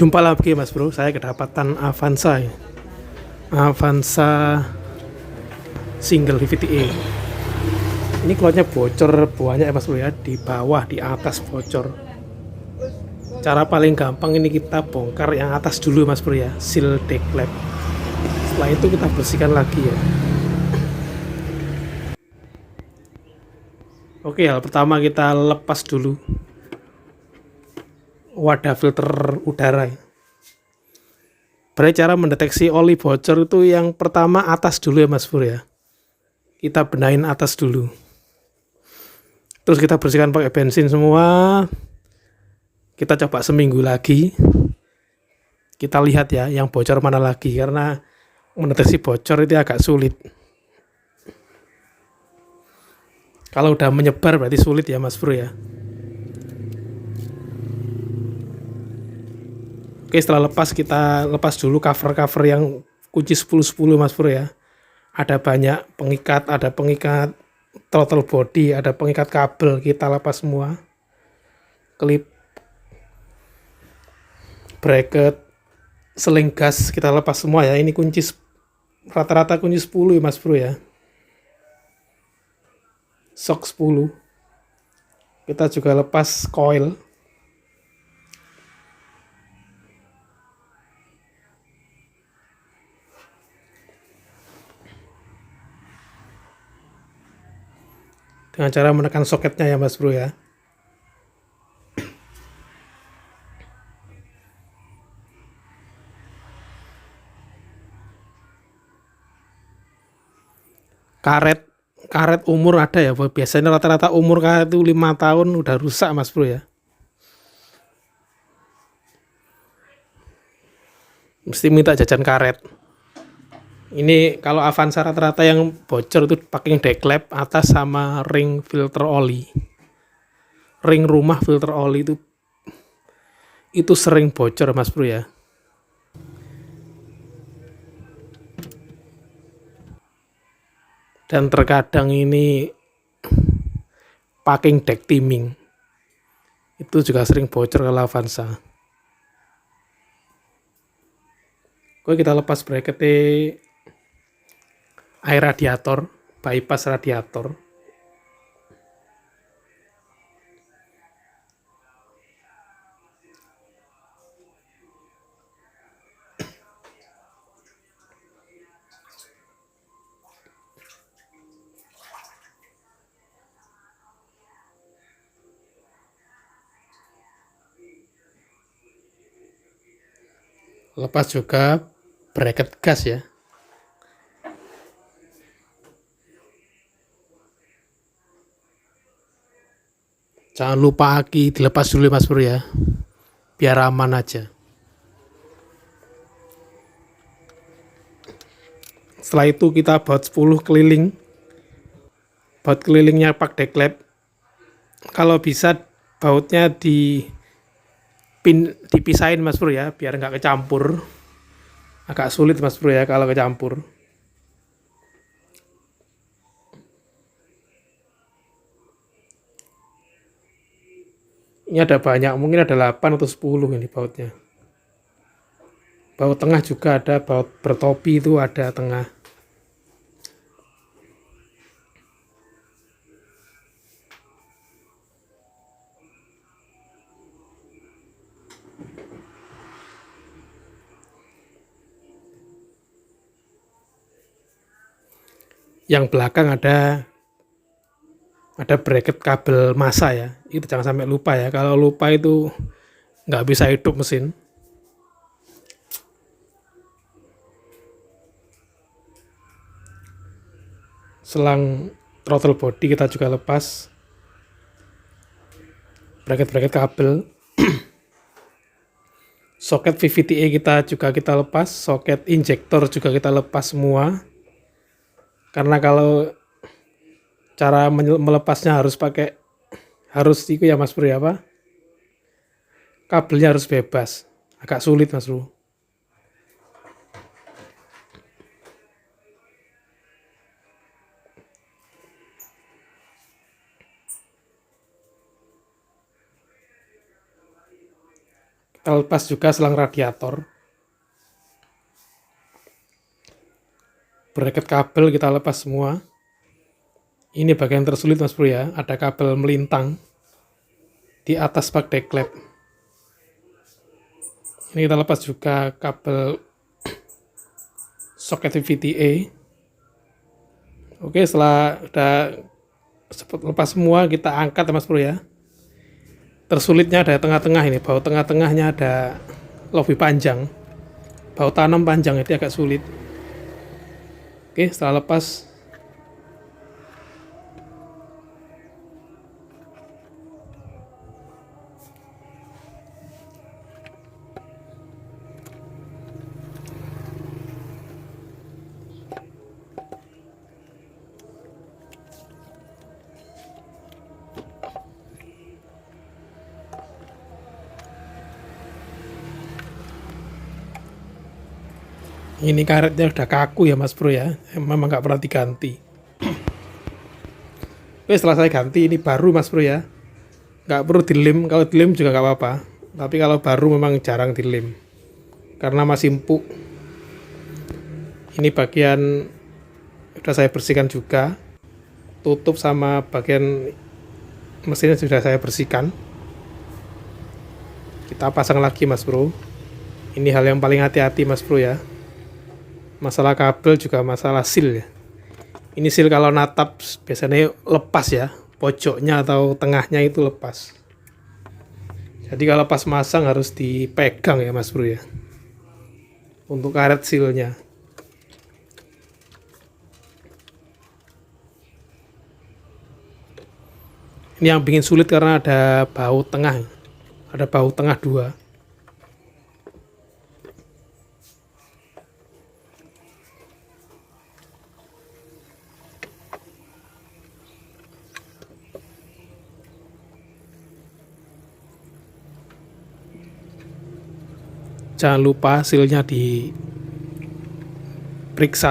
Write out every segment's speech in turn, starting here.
Jumpa lagi Mas Bro, saya kedapatan Avanza ya. Avanza single VVTA. Ini klotnya bocor banyak ya Mas Bro ya, di bawah, di atas bocor. Cara paling gampang ini kita bongkar yang atas dulu Mas Bro ya, seal deklep. Setelah itu kita bersihkan lagi ya. Oke, hal pertama kita lepas dulu wadah filter udara ya. Berarti cara mendeteksi oli bocor itu yang pertama atas dulu ya Mas Bro ya. Kita benahin atas dulu. Terus kita bersihkan pakai bensin semua. Kita coba seminggu lagi. Kita lihat ya yang bocor mana lagi, karena mendeteksi bocor itu agak sulit. Kalau udah menyebar berarti sulit ya Mas Bro ya. Oke, setelah lepas kita lepas dulu cover-cover yang kunci 10-10 Mas Bro ya. Ada banyak pengikat, ada pengikat throttle body, ada pengikat kabel, kita lepas semua. Klip bracket, seling gas kita lepas semua ya. Ini kunci rata-rata kunci 10 ya Mas Bro ya. Shock 10. Kita juga lepas coil. Dengan cara menekan soketnya ya Mas Bro ya. Karet umur ada ya, biasanya rata-rata umur karet itu 5 tahun udah rusak Mas Bro ya. Mesti minta jajan karet. Ini kalau Avanza rata-rata yang bocor itu pakai deklep atas sama ring filter oli. Ring rumah filter oli itu sering bocor Mas Bro ya. Dan terkadang ini packing deck timing itu juga sering bocor kalau Avanza. Oke, kita lepas bracket air radiator, bypass radiator. Lepas juga bracket gas ya. Jangan lupa aki dilepas dulu Mas Bro ya, biar aman aja. Setelah itu kita baut 10 keliling. Baut kelilingnya pak deklep. Kalau bisa bautnya dipisahin Mas Bro ya, biar nggak kecampur. Agak sulit Mas Bro ya kalau kecampur. Ini ada banyak, mungkin ada 8 atau 10 ini bautnya. Baut tengah juga ada, baut bertopi itu ada tengah. Yang belakang ada bracket kabel massa ya. Itu jangan sampai lupa ya. Kalau lupa itu nggak bisa hidup mesin. Selang throttle body kita juga lepas. Bracket kabel. Soket VVTA kita lepas. Soket injektor juga kita lepas semua. Karena kalau cara melepasnya harus itu ya Mas Bro ya, apa? Kabelnya harus bebas. Agak sulit Mas Bro. Kita lepas juga selang radiator. Bracket kabel kita lepas semua. Ini bagian tersulit Mas Bro ya, ada kabel melintang di atas spak deklep. Ini kita lepas juga kabel soket VTA. Oke, setelah udah lepas semua, kita angkat ya Mas Bro ya. Tersulitnya ada tengah-tengah ini, baut tengah-tengahnya ada lobby panjang, baut tanam panjang, jadi agak sulit. Oke, setelah lepas, ini karetnya udah kaku ya Mas Bro ya, memang nggak pernah diganti. Oke, setelah saya ganti, ini baru Mas Bro ya, nggak perlu dilem, kalau dilem juga nggak apa-apa, tapi kalau baru memang jarang dilem karena masih empuk. Ini bagian sudah saya bersihkan juga, tutup sama bagian mesinnya sudah saya bersihkan. Kita pasang lagi Mas Bro. Ini hal yang paling hati-hati Mas Bro ya, masalah kabel juga masalah seal ya. Ini seal kalau natap biasanya lepas ya, pojoknya atau tengahnya itu lepas. Jadi kalau pas masang harus dipegang ya Mas Bro ya, untuk karet sealnya. Ini yang bikin sulit karena ada baut tengah, ada baut tengah dua. Jangan lupa sealnya diperiksa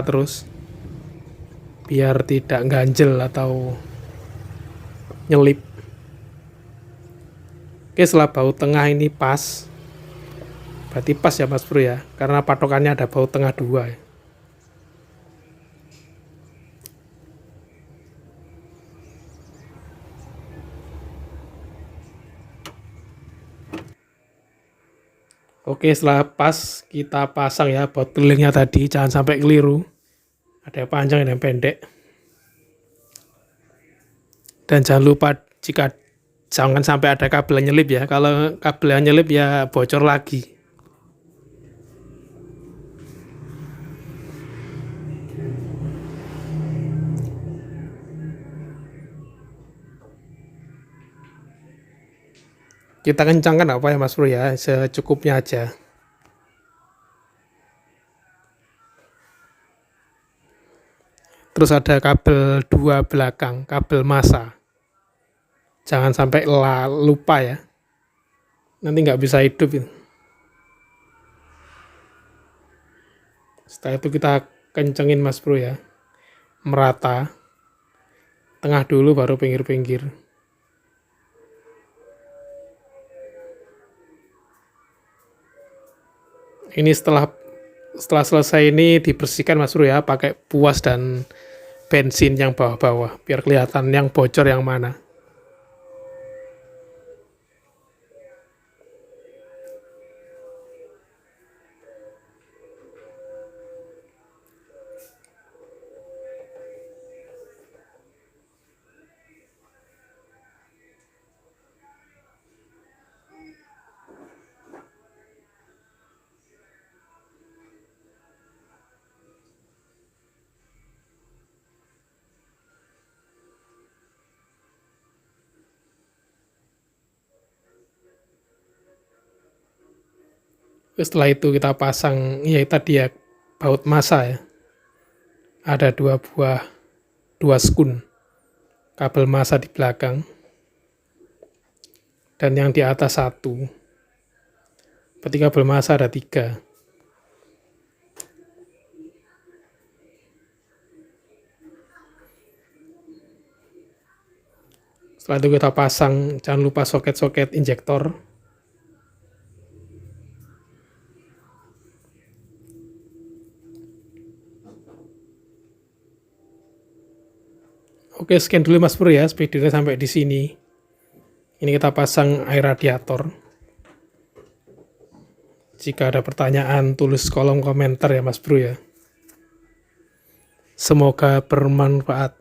terus biar tidak ganjel atau nyelip. Oke, setelah baut tengah ini pas, berarti pas ya Mas Bro ya, karena patokannya ada baut tengah dua ya. Oke, setelah pas kita pasang ya baut kelilingnya tadi, jangan sampai keliru. Ada yang panjang dan yang pendek. Dan jangan lupa jangan sampai ada kabel yang nyelip ya. Kalau kabel yang nyelip ya bocor lagi. Kita kencangkan apa ya Mas Bro ya, secukupnya aja. Terus ada kabel dua belakang, kabel massa. Jangan sampai lupa ya, nanti nggak bisa hidup. Setelah itu kita kencengin Mas Bro ya, merata. Tengah dulu baru pinggir-pinggir. Ini setelah selesai ini dibersihkan Mas Bro ya, pakai puas dan bensin yang bawah-bawah biar kelihatan yang bocor yang mana. Setelah itu kita pasang ya tadi ya baut massa ya. Ada dua skun kabel massa di belakang dan yang di atas satu. Berarti kabel massa ada 3. Setelah itu kita pasang, jangan lupa soket-soket injektor. Oke, sekian dulu Mas Pur ya, videonya sampai di sini. Ini kita pasang air radiator. Jika ada pertanyaan, tulis kolom komentar ya Mas Bro ya. Semoga bermanfaat.